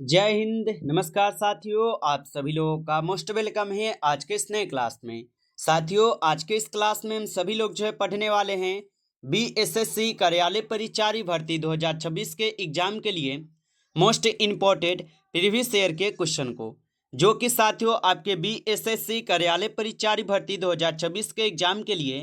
जय हिंद। नमस्कार साथियों, आप सभी लोगों का मोस्ट वेलकम है आज के इस नए क्लास में। साथियों, आज के इस क्लास में हम सभी लोग जो है पढ़ने वाले हैं बीएसएससी कार्यालय परिचारी भर्ती 2026 के एग्जाम के लिए मोस्ट इम्पोर्टेंट प्रीवियस ईयर के क्वेश्चन को, जो कि साथियों आपके बीएसएससी कार्यालय परिचारी भर्ती 2026 के एग्जाम के लिए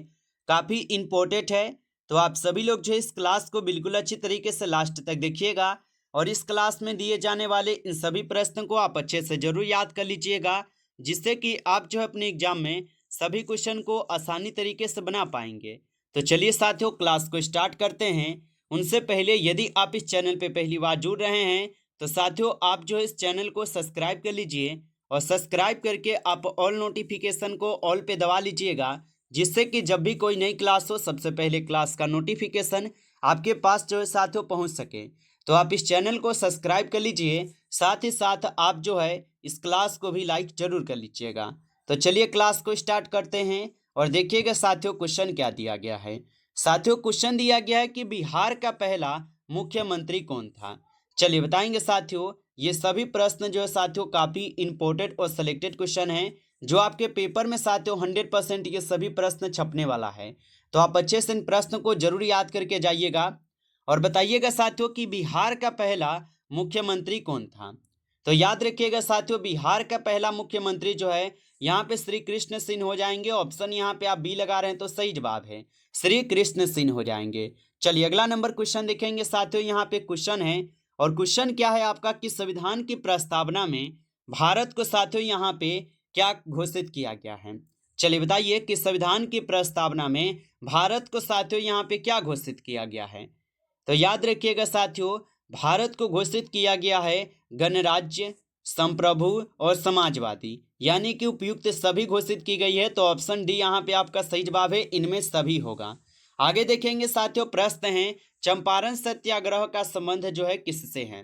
काफ़ी इम्पोर्टेंट है। तो आप सभी लोग जो है इस क्लास को बिल्कुल अच्छी तरीके से लास्ट तक देखिएगा और इस क्लास में दिए जाने वाले इन सभी प्रश्नों को आप अच्छे से जरूर याद कर लीजिएगा, जिससे कि आप जो है अपने एग्जाम में सभी क्वेश्चन को आसानी तरीके से बना पाएंगे। तो चलिए साथियों, क्लास को स्टार्ट करते हैं। उनसे पहले यदि आप इस चैनल पे पहली बार जुड़ रहे हैं तो साथियों आप जो है इस चैनल को सब्सक्राइब कर लीजिए और सब्सक्राइब करके आप ऑल नोटिफिकेशन को ऑल पे दबा लीजिएगा, जिससे कि जब भी कोई नई क्लास हो सबसे पहले क्लास का नोटिफिकेशन आपके पास जो है साथियों पहुंच सके। तो आप इस चैनल को सब्सक्राइब कर लीजिए, साथ ही साथ आप जो है इस क्लास को भी लाइक जरूर कर लीजिएगा। तो चलिए क्लास को स्टार्ट करते हैं और देखिएगा साथियों क्वेश्चन क्या दिया गया है। साथियों क्वेश्चन दिया गया है कि बिहार का पहला मुख्यमंत्री कौन था। चलिए बताएंगे साथियों। ये सभी प्रश्न जो है साथियों काफी इंपॉर्टेंट और सिलेक्टेड क्वेश्चन हैं, जो आपके पेपर में साथियों 100% ये सभी प्रश्न छपने वाला है। तो आप अच्छे से इन प्रश्न को जरूर याद करके जाइएगा और बताइएगा साथियों कि बिहार का पहला मुख्यमंत्री कौन था। तो याद रखिएगा साथियों, बिहार का पहला मुख्यमंत्री जो है यहाँ पे श्री कृष्ण सिंह हो जाएंगे। ऑप्शन यहाँ पे आप बी लगा रहे हैं तो सही जवाब है श्री कृष्ण सिंह हो जाएंगे। चलिए अगला नंबर क्वेश्चन देखेंगे साथियों। यहाँ पे क्वेश्चन है और क्वेश्चन क्या है आपका कि संविधान की प्रस्तावना में भारत को साथियों यहाँ पे क्या घोषित किया गया है। चलिए बताइए कि संविधान की प्रस्तावना में भारत को साथियों यहाँ पे क्या घोषित किया गया है। तो याद रखिएगा साथियों, भारत को घोषित किया गया है गणराज्य, संप्रभु और समाजवादी, यानी कि उपयुक्त सभी घोषित की गई है। तो ऑप्शन डी यहाँ पे आपका सही जवाब है, इनमें सभी होगा। आगे देखेंगे साथियों, प्रश्न है चंपारण सत्याग्रह का संबंध जो है किससे है।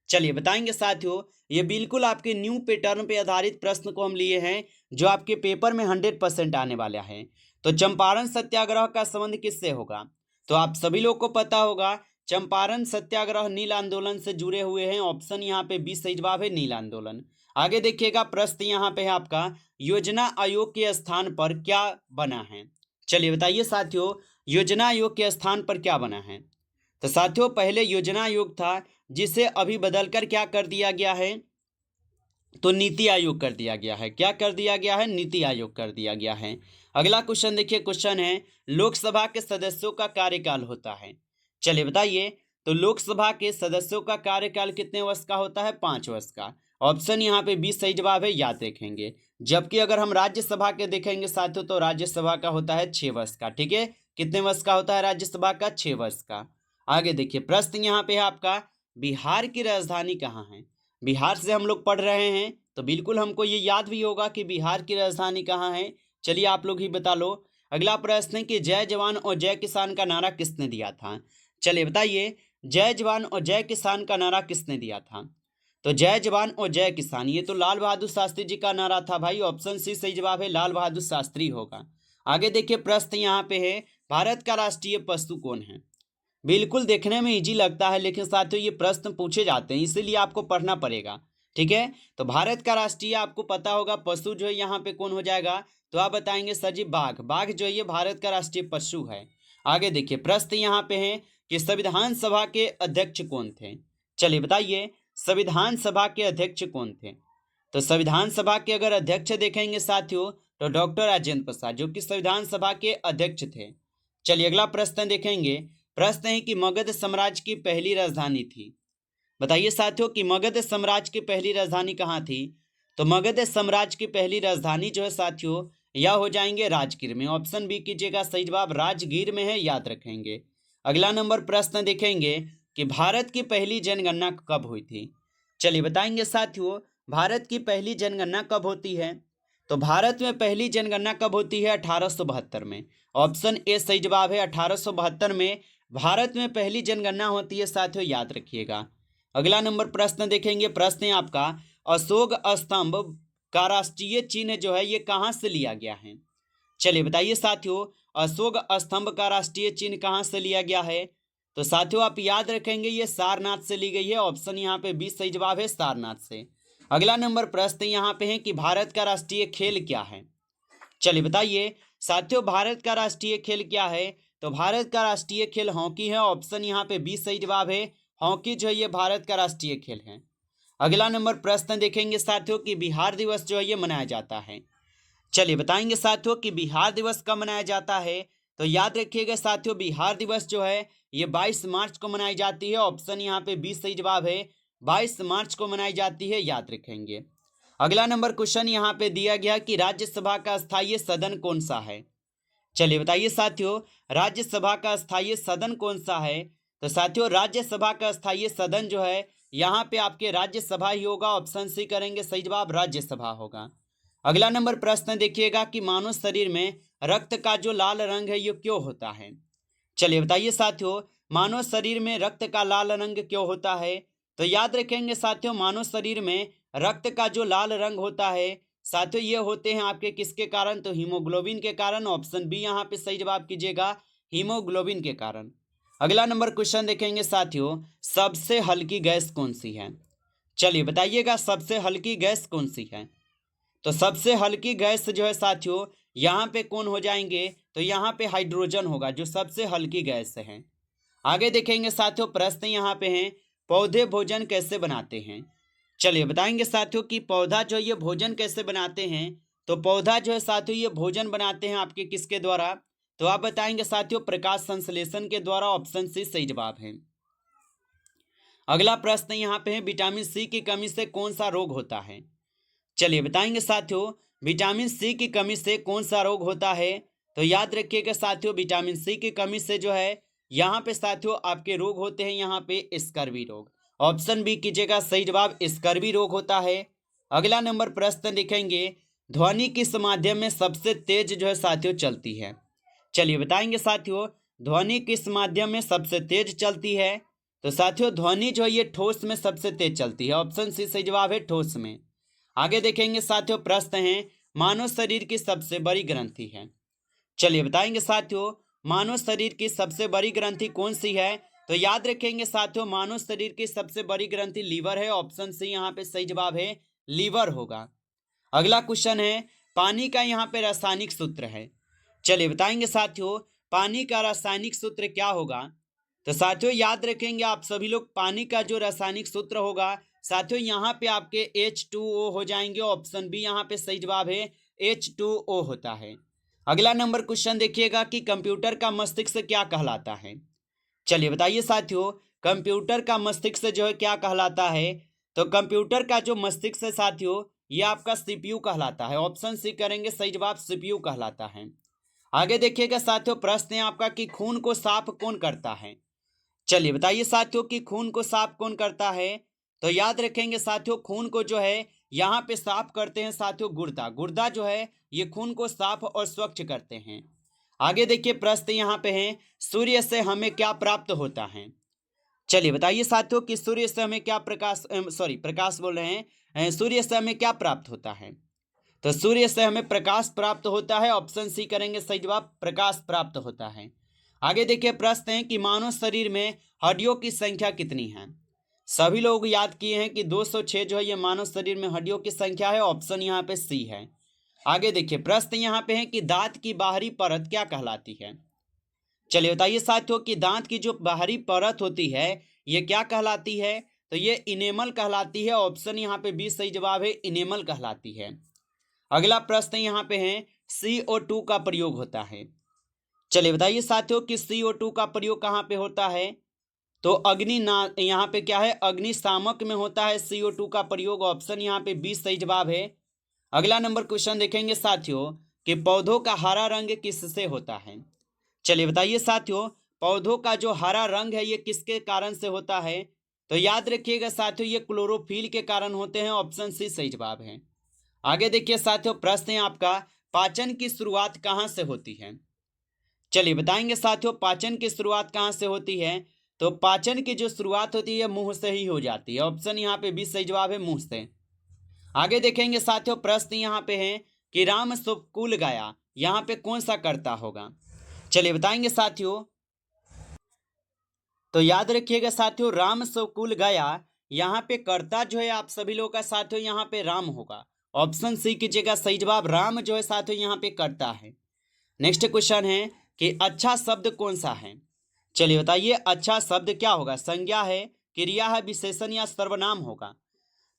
चलिए बताएंगे साथियों, ये बिल्कुल आपके न्यू पैटर्न पे आधारित प्रश्न को हम लिए हैं, जो आपके पेपर में 100% आने वाला है। तो चंपारण सत्याग्रह का संबंध किससे होगा। तो आप सभी लोग को पता होगा चंपारण सत्याग्रह नील आंदोलन से जुड़े हुए हैं। ऑप्शन यहाँ पे बी सही जवाब है, नील आंदोलन। आगे देखिएगा प्रश्न यहाँ पे है आपका योजना आयोग के स्थान पर क्या बना है। चलिए बताइए साथियों, योजना आयोग के स्थान पर क्या बना है। तो साथियों पहले योजना आयोग था, जिसे अभी बदलकर क्या कर दिया गया है, तो नीति आयोग कर दिया गया है। क्या कर दिया गया है, नीति आयोग कर दिया गया है। अगला क्वेश्चन देखिए, क्वेश्चन है लोकसभा के सदस्यों का कार्यकाल होता है। चलिए बताइए, तो लोकसभा के सदस्यों का कार्यकाल कितने वर्ष का होता है, 5 वर्ष का। ऑप्शन यहाँ पे 20 सही जवाब है, याद रखेंगे। जबकि अगर हम राज्यसभा के देखेंगे साथियों, तो राज्यसभा का होता है 6 वर्ष का। ठीक है, कितने वर्ष का होता है राज्यसभा का, 6 वर्ष का। आगे देखिए प्रश्न यहाँ पे है आपका बिहार की राजधानी कहाँ है। बिहार से हम लोग पढ़ रहे हैं तो बिल्कुल हमको ये याद भी होगा कि बिहार की राजधानी कहाँ है। चलिए आप लोग ही बता लो। अगला प्रश्न है कि जय जवान और जय किसान का नारा किसने दिया था। चलिए बताइए, जय जवान और जय किसान का नारा किसने दिया था। तो जय जवान और जय किसान, ये तो लाल बहादुर शास्त्री जी का नारा था भाई। ऑप्शन सी सही जवाब है, लाल बहादुर शास्त्री होगा। आगे देखिए प्रश्न यहाँ पे है भारत का राष्ट्रीय पशु कौन है। बिल्कुल देखने में इजी लगता है, लेकिन साथियों ये प्रश्न पूछे जाते हैं, इसीलिए आपको पढ़ना पड़ेगा। ठीक है, तो भारत का राष्ट्रीय आपको पता होगा पशु जो है यहाँ पे कौन हो जाएगा, तो आप बताएंगे सर जी बाघ। बाघ जो है ये भारत का राष्ट्रीय पशु है। आगे देखिए प्रश्न यहाँ पे है कि संविधान सभा के अध्यक्ष कौन थे। चलिए बताइए, संविधान सभा के अध्यक्ष कौन थे। तो संविधान सभा के अगर अध्यक्ष देखेंगे साथियों, तो डॉक्टर राजेंद्र प्रसाद, जो कि संविधान सभा के अध्यक्ष थे। चलिए अगला प्रश्न देखेंगे। प्रश्न है कि मगध साम्राज्य की पहली राजधानी थी। बताइए साथियों कि मगध साम्राज्य की पहली राजधानी कहाँ थी। तो मगध साम्राज्य की पहली राजधानी जो है साथियों यह हो जाएंगे राजगीर में। ऑप्शन बी कीजिएगा, सही जवाब राजगीर में है, याद रखेंगे। अगला नंबर प्रश्न देखेंगे कि भारत की पहली जनगणना कब हुई थी। चलिए बताएंगे साथियों, भारत की पहली जनगणना कब होती है। तो भारत में पहली जनगणना कब होती है, 1872 में। ऑप्शन ए सही जवाब है, 1872 में भारत में पहली जनगणना होती है साथियों, याद रखिएगा। अगला नंबर प्रश्न देखेंगे। प्रश्न है आपका अशोक स्तंभ का राष्ट्रीय चिन्ह जो है ये कहाँ से लिया गया है। चलिए बताइए साथियों, अशोक स्तंभ का राष्ट्रीय चिन्ह कहाँ से लिया गया है। तो साथियों आप याद रखेंगे ये सारनाथ से ली गई है। ऑप्शन यहाँ पे बी सही जवाब है, सारनाथ से। अगला नंबर प्रश्न यहाँ पे है कि भारत का राष्ट्रीय खेल क्या है। चलिए बताइए साथियों, भारत का राष्ट्रीय खेल क्या है। तो भारत का राष्ट्रीय खेल हॉकी है। ऑप्शन यहाँ पे बी सही जवाब है, हॉकी जो है ये भारत का राष्ट्रीय खेल है। अगला नंबर प्रश्न देखेंगे साथियों कि बिहार दिवस जो है ये मनाया जाता है। चलिए बताएंगे साथियों कि बिहार दिवस कब मनाया जाता है। तो याद रखिएगा साथियों, बिहार दिवस जो है ये 22 मार्च को मनाई जाती है। ऑप्शन यहाँ पे 20 सही जवाब है, 22 मार्च को मनाई जाती है, याद रखेंगे। अगला नंबर क्वेश्चन यहाँ पे दिया गया कि राज्यसभा का स्थायी सदन कौन सा है। चलिए बताइए साथियों, राज्यसभा का स्थायी सदन कौन सा है। तो साथियों राज्यसभा का स्थायी सदन जो है यहाँ पे आपके राज्यसभा ही होगा। ऑप्शन सी करेंगे, सही जवाब राज्यसभा होगा। अगला नंबर प्रश्न देखिएगा कि मानव शरीर में रक्त का जो लाल रंग है ये क्यों होता है। चलिए बताइए साथियों, मानव शरीर में रक्त का लाल रंग क्यों होता है। तो याद रखेंगे साथियों, मानव शरीर में रक्त का जो लाल रंग होता है साथियों ये होते हैं आपके किसके कारण, तो हीमोग्लोबिन के कारण। ऑप्शन बी यहाँ पे सही जवाब कीजिएगा, हीमोग्लोबिन के कारण। अगला नंबर क्वेश्चन देखेंगे साथियों, सबसे हल्की गैस कौन सी है। चलिए बताइएगा सबसे हल्की गैस कौन सी है। तो सबसे हल्की गैस जो है साथियों यहाँ पे कौन हो जाएंगे, तो यहाँ पे हाइड्रोजन होगा जो सबसे हल्की गैस है। आगे देखेंगे साथियों, प्रश्न यहाँ पे हैं पौधे भोजन कैसे बनाते हैं। चलिए बताएंगे साथियों कि पौधा जो ये भोजन कैसे बनाते हैं। तो पौधा जो है साथियों ये भोजन बनाते हैं आपके किसके द्वारा, तो आप बताएंगे साथियों प्रकाश संश्लेषण के द्वारा। ऑप्शन सी सही जवाब है। अगला प्रश्न यहाँ पे है विटामिन सी की कमी से कौन सा रोग होता है। चलिए बताएंगे साथियों, विटामिन सी की कमी से कौन सा रोग होता है। तो याद रखिएगा साथियों, विटामिन सी की कमी से जो है यहाँ पे साथियों आपके रोग होते हैं यहाँ पे स्कर्वी रोग। ऑप्शन बी कीजिएगा, सही जवाब स्कर्वी रोग होता है। अगला नंबर प्रश्न लिखेंगे ध्वनि किस माध्यम में सबसे तेज जो है साथियों चलती है। चलिए बताएंगे साथियों, ध्वनि किस माध्यम में सबसे तेज चलती है। तो साथियों ध्वनि जो है ये ठोस में सबसे तेज चलती है। ऑप्शन सी सही जवाब है, ठोस में। आगे देखेंगे साथियों, प्रश्न है मानव शरीर की सबसे बड़ी ग्रंथि है। चलिए बताएंगे साथियों, मानव शरीर की सबसे बड़ी ग्रंथि कौन सी है। तो याद रखेंगे साथियों, मानव शरीर की सबसे बड़ी ग्रंथि लीवर है। ऑप्शन सी यहाँ पे सही जवाब है, लीवर होगा। अगला क्वेश्चन है पानी का यहाँ पे रासायनिक सूत्र है। चलिए बताएंगे साथियों, पानी का रासायनिक सूत्र क्या होगा। तो साथियों याद रखेंगे आप सभी लोग, पानी का जो रासायनिक सूत्र होगा साथियों यहाँ पे आपके H2O हो जाएंगे। ऑप्शन बी यहाँ पे सही जवाब है, H2O होता है। अगला नंबर क्वेश्चन देखिएगा कि कंप्यूटर का मस्तिष्क क्या कहलाता है। चलिए बताइए साथियों, कंप्यूटर का मस्तिष्क जो है क्या कहलाता है। तो कंप्यूटर का जो मस्तिष्क है साथियों ये आपका सीपीयू कहलाता है। ऑप्शन सी करेंगे, सही जवाब सीपीयू कहलाता है। आगे देखिएगा साथियों, प्रश्न है आपका कि खून को साफ कौन करता है। चलिए बताइए साथियों कि खून को साफ कौन करता है। तो याद रखेंगे साथियों, खून को जो है यहाँ पे साफ करते हैं साथियों गुर्दा। गुर्दा जो है ये खून को साफ और स्वच्छ करते हैं। आगे देखिए प्रश्न यहाँ पे है सूर्य से हमें क्या प्राप्त होता है। चलिए बताइए साथियों कि सूर्य से हमें क्या प्रकाश बोल रहे हैं, सूर्य से हमें क्या प्राप्त होता है। तो सूर्य से हमें प्रकाश प्राप्त होता है। ऑप्शन सी करेंगे, सही जवाब प्रकाश प्राप्त होता है। आगे देखिए प्रश्न है कि मानव शरीर में हड्डियों की संख्या कितनी है। सभी लोग याद किए हैं कि 206 जो है ये मानव शरीर में हड्डियों की संख्या है। ऑप्शन यहाँ पे सी है। आगे देखिए प्रश्न यहाँ पे है कि दांत की बाहरी परत क्या कहलाती है। चलिए बताइए साथियों कि दांत की जो बाहरी परत होती है ये क्या कहलाती है। तो ये इनेमल कहलाती है। ऑप्शन यहाँ पे बी सही जवाब है, इनेमल कहलाती है। अगला प्रश्न यहाँ पे है CO2 का प्रयोग होता है। चलिए बताइए साथियों कि CO2 का प्रयोग कहाँ पे होता है। तो यहाँ पे क्या है, अग्निशामक में होता है CO2 का प्रयोग। ऑप्शन यहाँ पे 20 सही जवाब है। अगला नंबर क्वेश्चन देखेंगे साथियों कि पौधों का हरा रंग किससे होता है। चलिए बताइए साथियों, पौधों का जो हरा रंग है ये किसके कारण से होता है। तो याद रखिएगा साथियों ये क्लोरोफिल के कारण होते हैं। ऑप्शन सी सही जवाब है। आगे देखिए साथियों, प्रश्न है आपका पाचन की शुरुआत कहाँ से होती है। चलिए बताएंगे साथियों, पाचन की शुरुआत कहाँ से होती है। तो पाचन की जो शुरुआत होती है मुंह से ही हो जाती है। ऑप्शन यहाँ पे 20 सही जवाब है, मुंह से। आगे देखेंगे साथियों, प्रश्न यहाँ पे है कि राम सुकुल गाया यहाँ पे कौन सा कर्ता होगा। चलिए बताएंगे साथियों, तो याद रखिएगा साथियों, राम सकुल गया, यहाँ पे कर्ता जो है आप सभी लोगों का साथियों यहाँ पे राम होगा। ऑप्शन सी कीजिएगा सही जवाब, राम जो है साथियों यहाँ पे कर्ता है। नेक्स्ट क्वेश्चन है कि अच्छा शब्द कौन सा है। चलिए बताइए, अच्छा शब्द क्या होगा, संज्ञा है, क्रिया है, विशेषण या सर्वनाम होगा।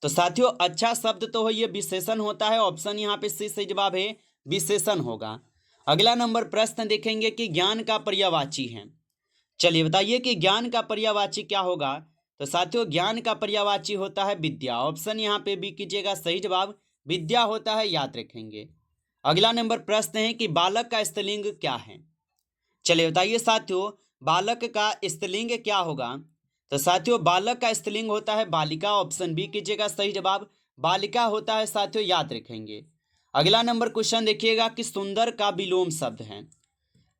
तो साथियों अच्छा शब्द तो ये विशेषण होता है, ऑप्शन यहाँ पे सी सही जवाब है, विशेषण होगा। अगला नंबर प्रश्न देखेंगे कि ज्ञान का पर्यायवाची है। चलिए बताइए कि ज्ञान का पर्यायवाची क्या होगा। तो साथियों ज्ञान का पर्यायवाची होता है विद्या, ऑप्शन यहाँ पे बी कीजिएगा सही जवाब, विद्या होता है, याद रखेंगे। अगला नंबर प्रश्न है कि बालक का स्त्रीलिंग क्या है। चलिए बताइए साथियों, बालक का स्त्रीलिंग क्या होगा। तो साथियों बालक का स्त्रीलिंग होता है बालिका, ऑप्शन बी कीजिएगा सही जवाब, बालिका होता है साथियों, याद रखेंगे। अगला नंबर क्वेश्चन देखिएगा कि सुंदर का विलोम शब्द है।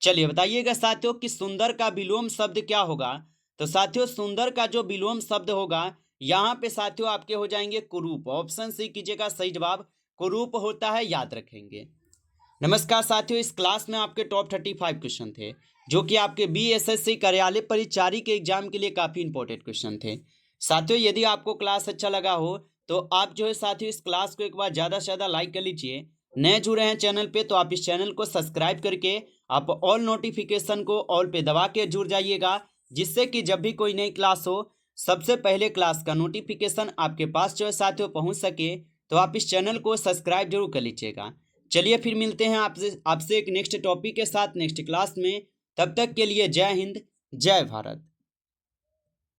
चलिए बताइएगा साथियों कि सुंदर का विलोम शब्द क्या होगा। तो साथियों सुंदर का जो विलोम शब्द होगा यहाँ पे साथियों आपके हो जाएंगे कुरूप, ऑप्शन सी कीजिएगा सही जवाब, कुरूप होता है, याद रखेंगे। नमस्कार साथियों, इस क्लास में आपके टॉप 35 क्वेश्चन थे जो कि आपके बीएसएससी कार्यालय परिचारी के एग्जाम के लिए काफ़ी इंपॉर्टेंट क्वेश्चन थे। साथियों यदि आपको क्लास अच्छा लगा हो तो आप जो है साथियों इस क्लास को एक बार ज़्यादा से ज़्यादा लाइक कर लीजिए। नए जुड़े हैं चैनल पे तो आप इस चैनल को सब्सक्राइब करके आप ऑल नोटिफिकेशन को ऑल पे दबा के जुड़ जाइएगा, जिससे कि जब भी कोई नई क्लास हो सबसे पहले क्लास का नोटिफिकेशन आपके पास जो है साथियों पहुँच सके। तो आप इस चैनल को सब्सक्राइब जरूर कर लीजिएगा। चलिए फिर मिलते हैं आपसे एक नेक्स्ट टॉपिक के साथ नेक्स्ट क्लास में। तब तक के लिए जय हिंद, जय भारत।